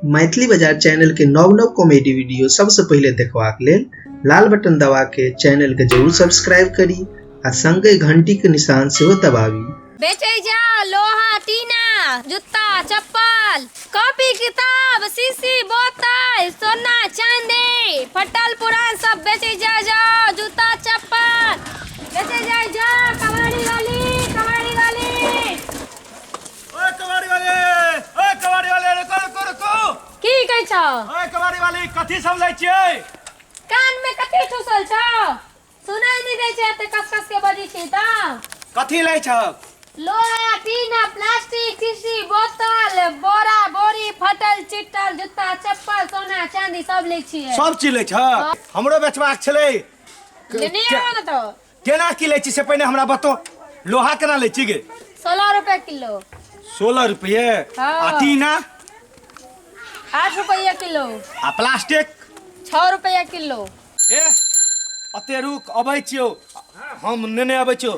मैथिली बाजार चैनल के नव नव कॉमेडी वीडियो सबसे पहले देखबाक लेल लाल बटन दबा के चैनल के जरूर सब्सक्राइब करी आ संगे घंटी के निशान से दबावी। बेचे जा लोहा टीना जूता चप्पल कॉपी किताब सीसी बोतल सोना चांदी फटल पुरान सब बेचे जा जूता चप्पल बेचे जा कबाड़ी वाली की कहै छ ओए कबाड़ी वाली कथि सब लै छियै कान में कथि ठुसल छ सुनाई नहीं दै छै एते कस के बजी छी त कथि लै छ लोहा टीना प्लास्टिक सीसी बोतल बोरा बोरी फटल चिट्टर जूता चप्पल सोना चांदी सब लै छियै सब चीज लै छ हमरो बेचबाक छलै लेने आवा न तो केना की लै छी से पहिने हमरा बतो लोहा केना लै छी गे 16 रुपए किलो 16 रुपए हाँ। आ टीना 8 रुपए किलो आ प्लास्टिक 6 रुपए किलो ए अते रुक अबै छियो हम नेने अबै छियो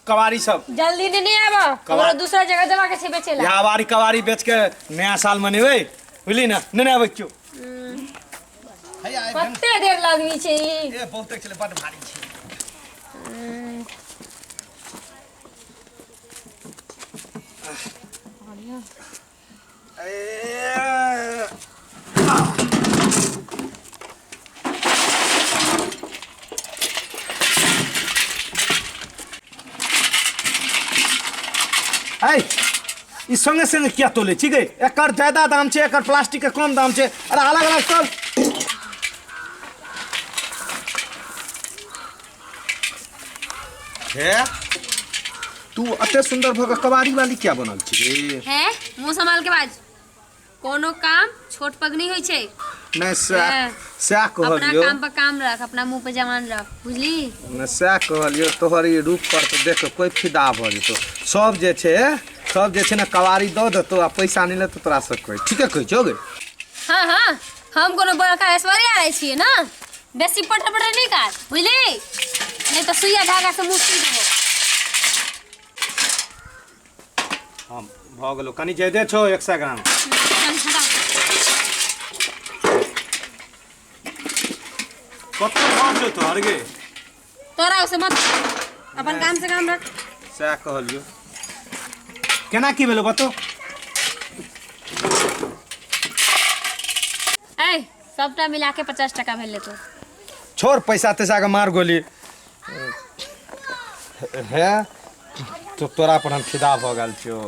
कबाड़ी सब जल्दी नहीं आवा हमरा दूसरा जगह जमा के छै बेचेला या बारी कबाड़ी बेच के नया साल मनेबै बुझली ना नेने अबै छियो कते देर लगनी छै ए बहुते चले बड भारी छै ऐ ई संगे संगे क्या तोले ठीक है एकर ज्यादा दाम छै एकर प्लास्टिक के कम दाम छै अरे अलग अलग सब है तू अते सुंदर भग कबाड़ी वाली क्या बनल छी है मुंह संभाल के बाज कोनो काम छोट पग नहीं होय छै नहीं सै अपना कहलियो काम पर काम रख अपना मुंह पे जवान रख बुझली मैं सै कहलियो तोहर ई रूप पर तो देख के कोई फिदा भ जेतो सब जे छै ना कबाड़ी दो देतो आ पैसा नहीं लेतो तोरा सब कोई ठीक है कहै छौ गे हां हम कोनो बड़का ऐश्वर्या आए छिए ना बेसी पटर नहीं काट बुझली नहीं तो सुइया धागा से मुंह सीध देबो हम भ गेलो कनी ज्यादा छौ 100 ग्राम कत भाव छौ तोहर गे तोरा उसे मत अपन काम से काम रख सै कहलियो केना की भेलो बतो ए सबटा मिला के 50 टका भेल ले तो छोड़ पैसा तैसा के मार गोली है तो तोरा पर हम फिदा भ गेल छियो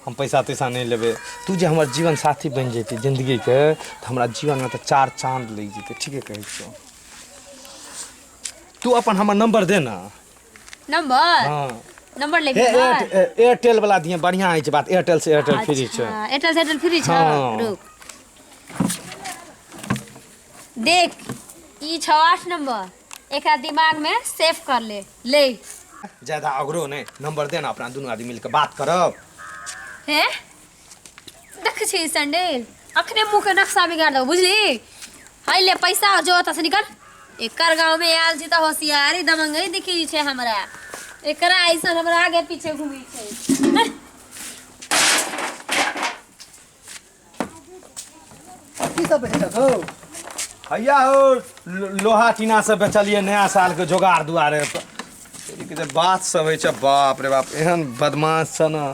हम पैसा तैसा नहीं लेबे तू जे हमर जीवन साथी बन जेती जिंदगी के तो हमरा जीवन में तो 4 चांद लग जेते ठीक है कहै छियो तू अपन हमर नंबर दे ना नंबर हां नंबर ले एयरटेल वाला दिए बढ़िया है बात एयरटेल से एयरटेल फ्री छै एयरटेल से एयरटेल फ्री छै हाँ। रुक देख ई 68 नंबर एकरा दिमाग में सेव कर ले ज्यादा अगरो नहीं नंबर देना अपना दोनों आदमी मिलकर बात करब है देख छी सैंडल अखने मुंह के नक्शा बिगाड़ दो बुझली हाय ले पैसा जो त से निकल एकर गांव में आयल छी त होशियारी दमंगई दिखी छै हमरा एकरा ऐसा हमरा आगे पीछे घूमी छै की सब बेचत हो भैया हो लोहा टीना सब बेचलिए नया साल के जोगाड़ दुआरे के बात सब है छै बाप रे बाप एहन बदमाश छ ना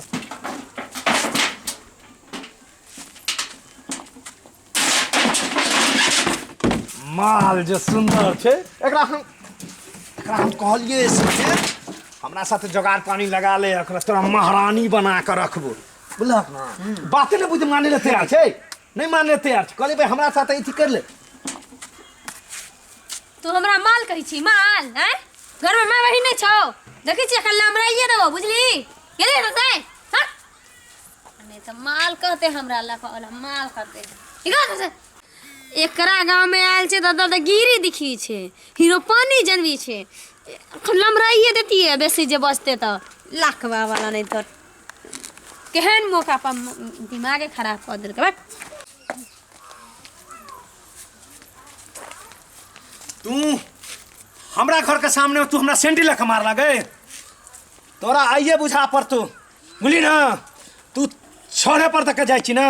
माल जे सुंदर छै एकरा हम कहलिए से हमरा साथे जोगाड़ पानी लगा ले एकरा तोरा महारानी बना के रखबो बुझलक ना बाते ने बुझ माने ले तैयार छै नहीं माने तैयार छै कहली भाई हमरा साथे इथि कर ले तू हमरा माल कही छी माल हैं घर में मैं वही नहीं छौ देखी छी कल हमरा ये देबो बुझली गेले न से हां नहीं तो माल कहते हमरा वाला माल कहते ठीक है से एकरा गांव में आयल छे दादा गिरी दिखी छे हीरो पानी जनवी छे लमराइए देती है बेसी जे बचते तो लाखवा वाला नहीं तो केहन मौका पर दिमाग खराब कर देलक बा तू हमरा घर के सामने तू हमरा सेंडी लख मार लगे तोरा आइए बुझा पड़तो बुझली ना तू छोड़े पर तक जाई छी ना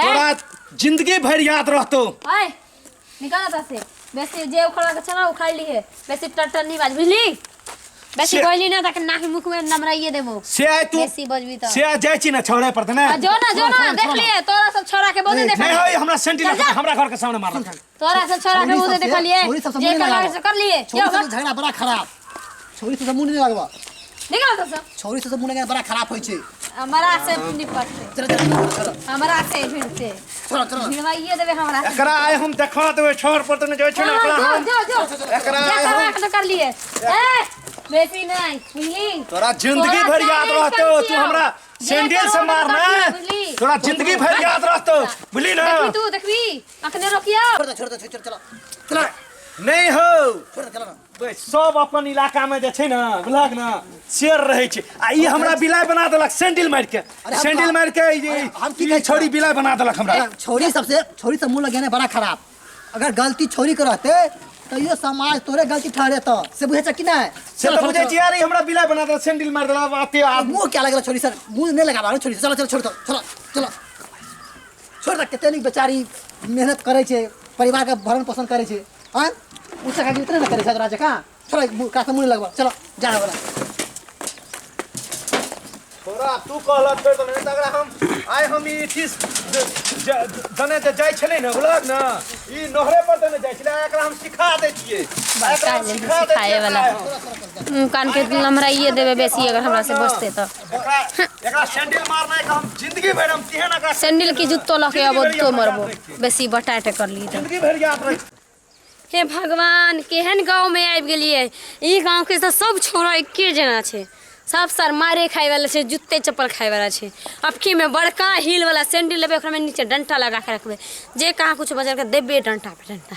तोरा जिंदगी भर याद रहतो। ओए निकाल आता से बेसी जे उखड़ा के चला उखाड़ ली है बेसी टटर नहीं बाज बुझली बेसी से- बोली ना ताकि नाक मुख में नमराइए देबो से आय तू बेसी बजबी त से जाय छी ना छोड़े पड़ते ना। जो ना देख लिए तोरा सब छोरा के बोले देख नहीं होई हमरा सेंटिल हमरा घर के सामने मारल। तोरा सब छोरा के बोले देख लिए छोरी सब जे मुंह कर लगा कर लिए छोरी से झगड़ा बड़ा खराब छोरी से मुंह नहीं लगवा निकाल तो सब छोरी से मुंह लगा बड़ा खराब होई छे। हमारा से निपट चल चल हमारा से भिड़ से चल भिड़वाइए देबे हमरा एकरा आय हम देखा देबे छोड़ पर तने जाय छी ना एकरा हम जो एकरा जा आय हम करा कर लिए ए बेसी नहीं बुझली तोरा जिंदगी भर याद रहतो तू हमरा सेंडिल से मारना तोरा जिंदगी भर याद रहतो बुझली ना। देखी तू देखबी अखने रोकिया छोड़ दे चल चल नहीं हो छोड़ दे चल ना बे सब अपन इलाका में जे छै ना बुझलक ना शेर रहै छै आ ई हमरा बिलाय बना देलक सेंडिल मार के सेंडिल मार के हम की ई कहै छोरी बिलाय बना देलक हमरा। छोरी से मुंह लगाने बड़ा खराब अगर गलती छोरी के रहते तो ये समाज तोरे गलती ठहरे तो से बुझे छ कि नहीं से तो बुझे छी यार ई हमरा बिलाय बना देलक सेंडिल मार देलक आते आ मुंह क्या लगला छोरी सर मुंह नहीं लगा छोरी चलो चलो छोड़ दो चलो चलो छोड़ दे कितनी बेचारी मेहनत करे छे परिवार का भरण पोषण करे छे हां उसका का उतरे ना करे छे राजा का चलो का से मुंह लगवा चलो जा वाला छोरा तू कहलक फेर तो नहीं तगड़ा हम आय हम ई चीज जने जे जाय छले ना बुझलक ना ई नहरे पर तने जाय छले एकरा हम सिखा दै छियै एकरा हम सिखा दै सिखाए वाला कान के लमराइए देबे बेसी अगर हमरा से बचते तो एकरा सेंडिल मारना है कि हम जिंदगी भर हम तिहन एकरा सैंडल की जुत्तो लके अब तो मरबो बेसी बटाटे कर ली तो जिंदगी भर याद रह। हे भगवान केहन गांव में आबि गेलिए ई गांव के तो सब छोरा एके जना छे सब सर मारे खाए वाला छे जूते चप्पल खाए वाला छे अबकी में बड़का हील वाला सैंडल लेबे ओकरा में नीचे डंटा लगा के रखबे जे कहाँ कुछ बजल के देबे डंटा पे डंटा।